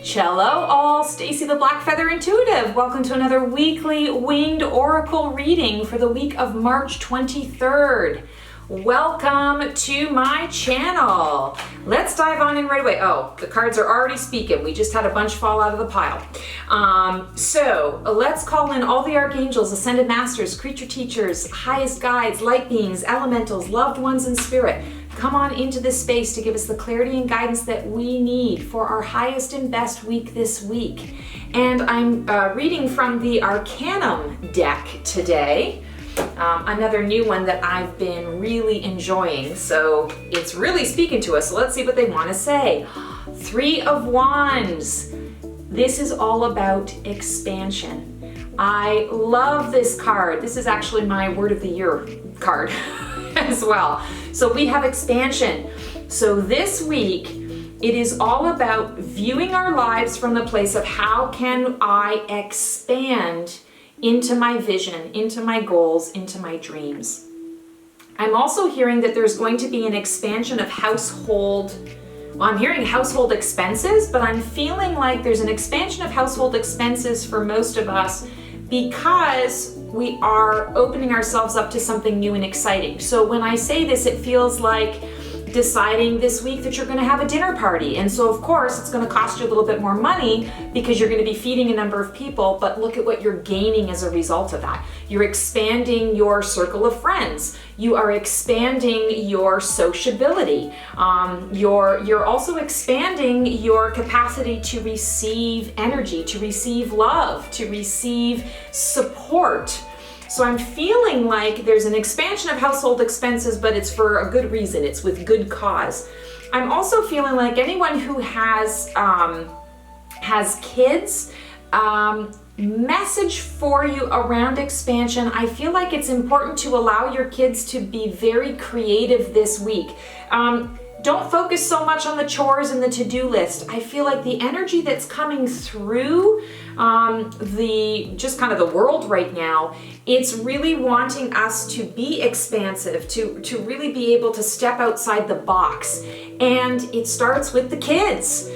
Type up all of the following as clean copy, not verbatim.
Cello all, Stacy the Black Feather Intuitive. Welcome to another weekly winged oracle reading for the week of March 23rd. Welcome to my channel. Let's dive on in right away. Oh, the cards are already speaking. We just had a bunch fall out of the pile. So let's call in all the archangels, ascended masters, creature teachers, highest guides, light beings, elementals, loved ones in spirit. Come on into this space to give us the clarity and guidance that we need for our highest and best week this week. And I'm reading from the Arcanum deck today. Another new one that I've been really enjoying, so it's really speaking to us. So let's see what they want to say. Three of Wands. This is all about expansion. I love this card. This is actually my word of the year card as well. So we have expansion. So this week, it is all about viewing our lives from the place of how can I expand into my vision, into my goals, into my dreams. I'm also hearing that there's going to be an expansion of household, well, I'm hearing household expenses, but I'm feeling like there's an expansion of household expenses for most of us because we are opening ourselves up to something new and exciting. So when I say this, it feels like deciding this week that you're going to have a dinner party. And so of course it's going to cost you a little bit more money because you're going to be feeding a number of people, but look at what you're gaining as a result of that. You're expanding your circle of friends. You are expanding your sociability. You're also expanding your capacity to receive energy, to receive love, to receive support. So I'm feeling like there's an expansion of household expenses, but it's for a good reason. It's with good cause. I'm also feeling like anyone who has kids, message for you around expansion. I feel like it's important to allow your kids to be very creative this week. Don't focus so much on the chores and the to-do list. I feel like the energy that's coming through just kind of the world right now, it's really wanting us to be expansive, to really be able to step outside the box. And it starts with the kids.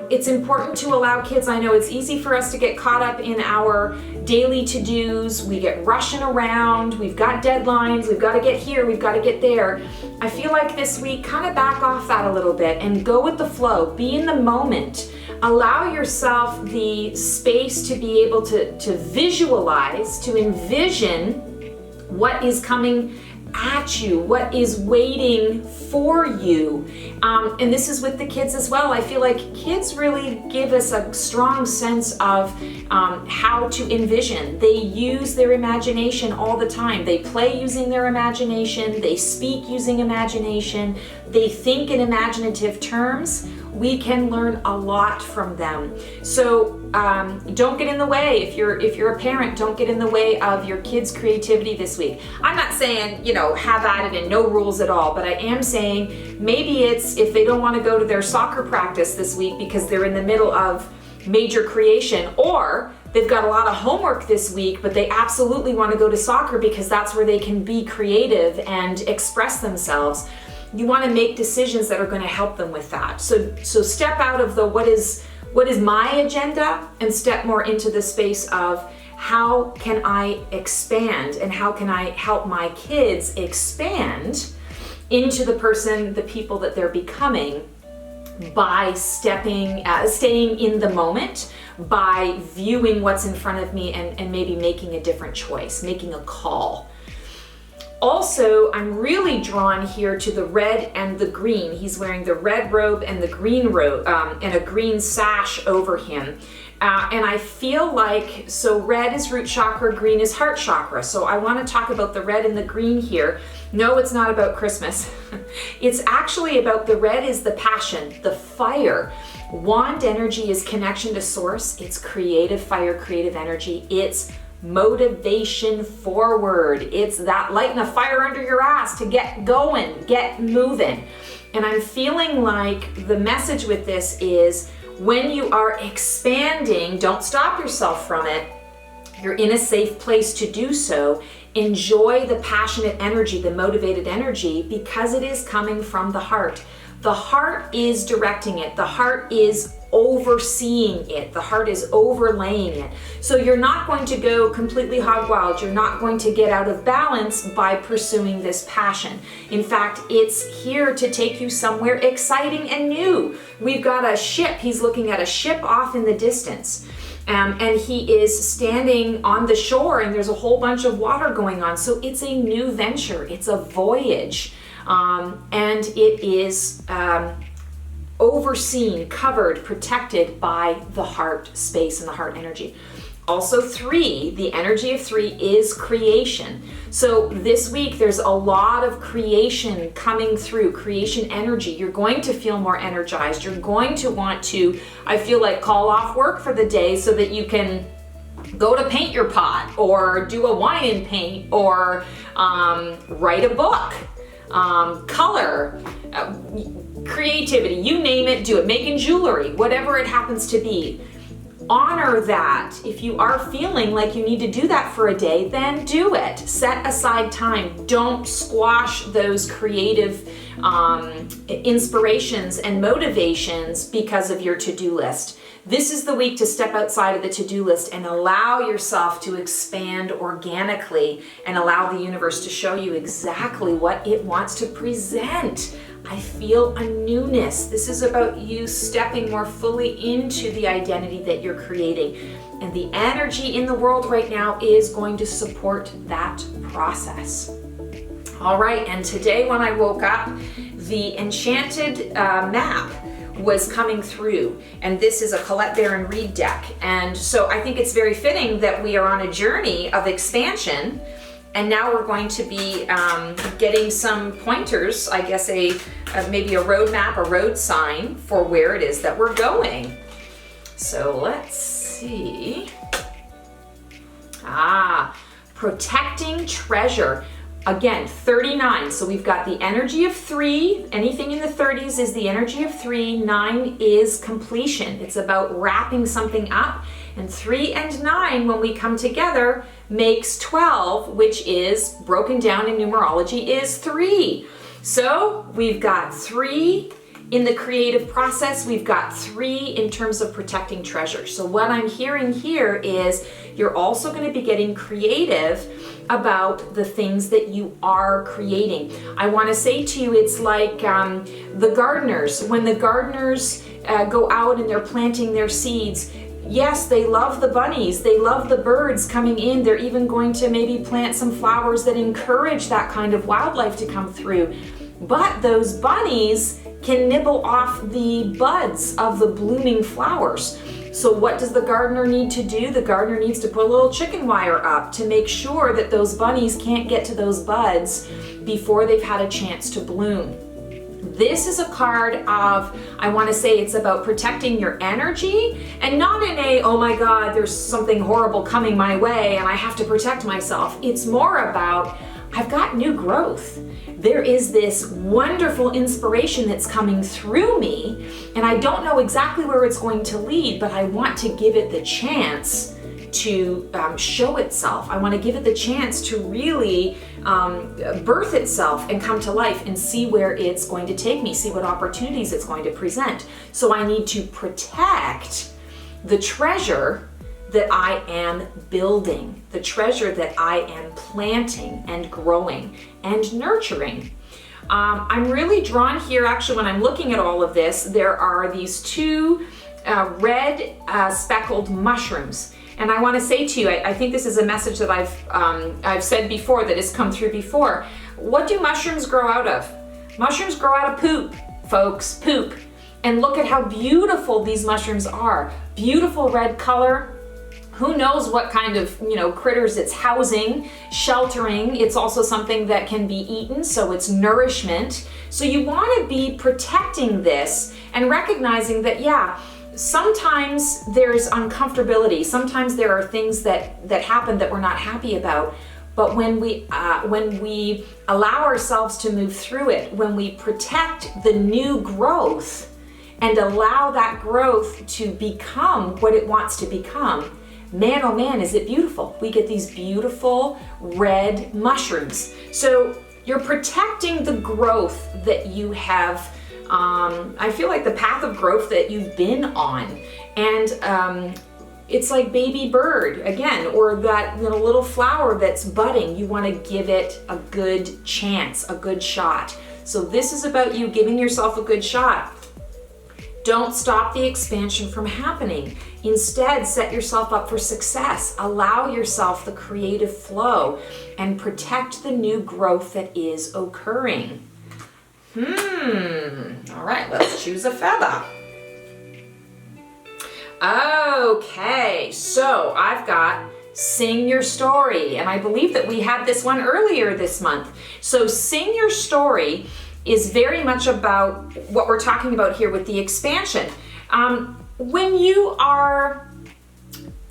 It's important to allow kids, I know it's easy for us to get caught up in our daily to-dos. We get rushing around, we've got deadlines, we've got to get here, we've got to get there. I feel like this week, kind of back off that a little bit and go with the flow, be in the moment. Allow yourself the space to be able to visualize, to envision what is coming at you, what is waiting for you. And this is with the kids as well. I feel like kids really give us a strong sense of how to envision. They use their imagination all the time. They play using their imagination. They speak using imagination. They think in imaginative terms. We can learn a lot from them. So don't get in the way. If you're a parent, don't get in the way of your kids' creativity this week. I'm not saying, have at it and no rules at all, but I am saying maybe it's if they don't want to go to their soccer practice this week because they're in the middle of major creation, or they've got a lot of homework this week, but they absolutely want to go to soccer because that's where they can be creative and express themselves. You want to make decisions that are going to help them with that. So step out of the what is my agenda and step more into the space of how can I expand and how can I help my kids expand into the people that they're becoming by staying in the moment, by viewing what's in front of me and maybe making a different choice, making a call. Also, I'm really drawn here to the red and the green. He's wearing the red robe and the green robe and a green sash over him. And I feel like, so red is root chakra, green is heart chakra. So I want to talk about the red and the green here. No, it's not about Christmas. It's actually about the red is the passion, the fire. Wand energy is connection to source. It's creative fire, creative energy. It's motivation forward. It's that lighting a fire under your ass to get going, get moving. And I'm feeling like the message with this is when you are expanding, don't stop yourself from it. You're in a safe place to do so. Enjoy the passionate energy, the motivated energy, because it is coming from the heart. The heart is directing it. The heart is overseeing it. The heart is overlaying it. So you're not going to go completely hog wild. You're not going to get out of balance by pursuing this passion. In fact, it's here to take you somewhere exciting and new. We've got a ship. He's looking at a ship off in the distance. And he is standing on the shore, and there's a whole bunch of water going on. So it's a new venture. It's a voyage. And it is overseen, covered, protected by the heart space and the heart energy. Also 3, the energy of 3 is creation. So this week there's a lot of creation coming through, creation energy. You're going to feel more energized. You're going to want to, I feel like, call off work for the day so that you can go to paint your pot or do a wine and paint or write a book, color, creativity, you name it, do it. Making jewelry, whatever it happens to be. Honor that. If you are feeling like you need to do that for a day, then do it. Set aside time. Don't squash those creative inspirations and motivations because of your to-do list. This is the week to step outside of the to-do list and allow yourself to expand organically and allow the universe to show you exactly what it wants to present. I feel a newness. This is about you stepping more fully into the identity that you're creating. And the energy in the world right now is going to support that process. All right, and today when I woke up, the Enchanted map was coming through, and this is a Colette Baron-Reid deck. And so I think it's very fitting that we are on a journey of expansion, and now we're going to be getting some pointers, I guess maybe a roadmap, a road sign for where it is that we're going. So let's see. Protecting treasure. Again, 39. So we've got the energy of 3. Anything in the 30s is the energy of 3. 9 is completion. It's about wrapping something up. And 3 and 9, when we come together, makes 12, which is broken down in numerology is 3. So we've got 3 in the creative process. We've got 3 in terms of protecting treasure. So what I'm hearing here is you're also going to be getting creative about the things that you are creating. I want to say to you, it's like the gardeners. When the gardeners go out and they're planting their seeds, yes, they love the bunnies, they love the birds coming in. They're even going to maybe plant some flowers that encourage that kind of wildlife to come through. But those bunnies can nibble off the buds of the blooming flowers. So what does the gardener need to do? The gardener needs to put a little chicken wire up to make sure that those bunnies can't get to those buds before they've had a chance to bloom. This is a card of, I want to say it's about protecting your energy, and not in a, oh my God, there's something horrible coming my way and I have to protect myself. It's more about, I've got new growth. There is this wonderful inspiration that's coming through me, and I don't know exactly where it's going to lead, but I want to give it the chance to show itself. I want to give it the chance to really birth itself and come to life and see where it's going to take me, see what opportunities it's going to present. So I need to protect the treasure that I am building, the treasure that I am planting and growing and nurturing. I'm really drawn here, actually, when I'm looking at all of this, there are these 2 red speckled mushrooms. And I want to say to you, I think this is a message that I've said before, that has come through before. What do mushrooms grow out of? Mushrooms grow out of poop, folks, poop. And look at how beautiful these mushrooms are. Beautiful red color. Who knows what kind of, critters it's housing, sheltering. It's also something that can be eaten, so it's nourishment. So you want to be protecting this and recognizing that, yeah, sometimes there's uncomfortability. Sometimes there are things that happen that we're not happy about. But when we allow ourselves to move through it, when we protect the new growth and allow that growth to become what it wants to become, man, oh man, is it beautiful. We get these beautiful red mushrooms. So you're protecting the growth that you have I feel like the path of growth that you've been on. And it's like baby bird again, or that little flower that's budding. You want to give it a good chance, a good shot. So this is about you giving yourself a good shot. Don't stop the expansion from happening. Instead, set yourself up for success. Allow yourself the creative flow and protect the new growth that is occurring. All right, let's choose a feather. Okay, so I've got Sing Your Story, and I believe that we had this one earlier this month. So Sing Your Story is very much about what we're talking about here with the expansion. When you are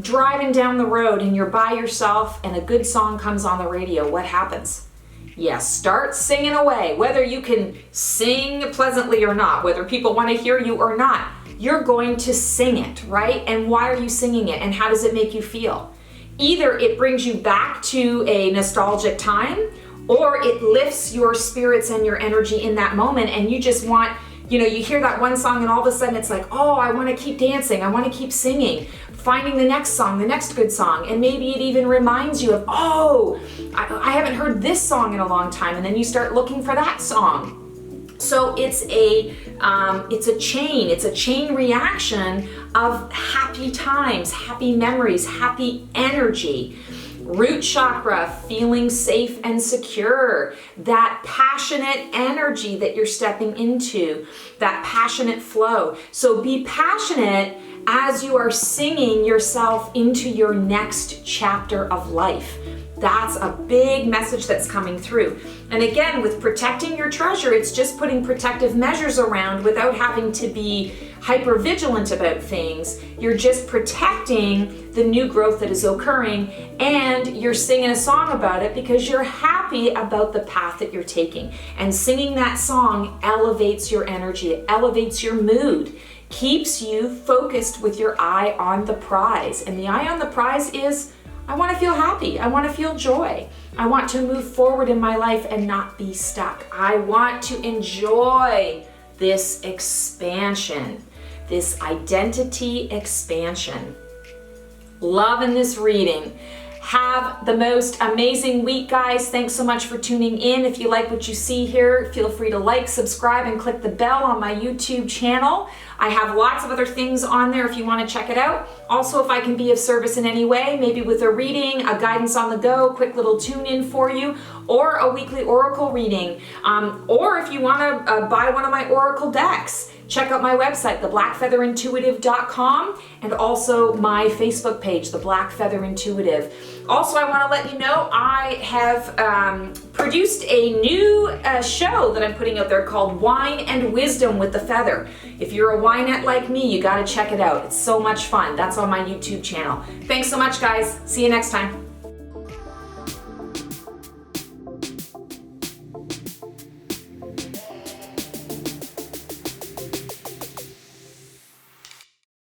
driving down the road and you're by yourself and a good song comes on the radio, what happens? Yes, start singing away. Whether you can sing pleasantly or not, whether people want to hear you or not, you're going to sing it, right? And why are you singing it? And how does it make you feel? Either it brings you back to a nostalgic time, or it lifts your spirits and your energy in that moment, and you just want, you hear that one song and all of a sudden it's like, oh, I want to keep dancing, I want to keep singing, finding the next song, the next good song, and maybe it even reminds you of, oh, I haven't heard this song in a long time, and then you start looking for that song. So it's a chain reaction of happy times, happy memories, happy energy. Root chakra, feeling safe and secure, that passionate energy that you're stepping into, that passionate flow. So be passionate as you are singing yourself into your next chapter of life. That's a big message that's coming through. And again, with protecting your treasure, it's just putting protective measures around without having to be hyper vigilant about things. You're just protecting the new growth that is occurring, and you're singing a song about it because you're happy about the path that you're taking. And singing that song elevates your energy, it elevates your mood, keeps you focused with your eye on the prize. And the eye on the prize is, I want to feel happy. I want to feel joy. I want to move forward in my life and not be stuck. I want to enjoy this expansion, this identity expansion. Loving this reading. Have the most amazing week, guys. Thanks so much for tuning in. If you like what you see here, feel free to like, subscribe, and click the bell on my YouTube channel. I have lots of other things on there if you want to check it out. Also, if I can be of service in any way, maybe with a reading, a guidance on the go, quick little tune-in for you, or a weekly oracle reading, or if you want to buy one of my oracle decks, check out my website, theblackfeatherintuitive.com, and also my Facebook page, The Black Feather Intuitive. Also, I want to let you know I have produced a new show that I'm putting out there called Wine and Wisdom with the Feather. If you're a winette like me, you got to check it out. It's so much fun. That's on my YouTube channel. Thanks so much, guys. See you next time.